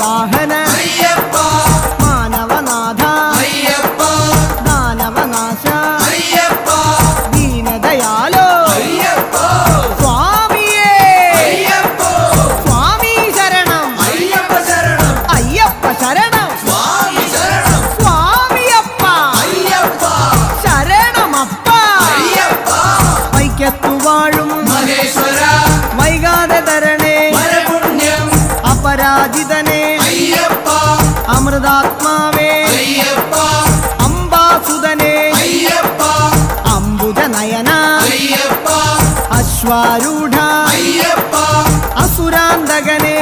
വാഹന മാനവനാഥ ദാനവനാശ ദീനദയാലോ സ്വാമിയേ സ്വാമി ശരണം അയ്യപ്പ ശരണം സ്വാമിയപ്പ ശരണമപ്പ വൈക്കത്തു വാഴും വൈകാതെ തരണേ അപരാജിതനെ അമൃതാത്മാവേ അംബാസുതനെ അംബുജനയന അശ്വാരൂഢ അസുരാന്തകനെ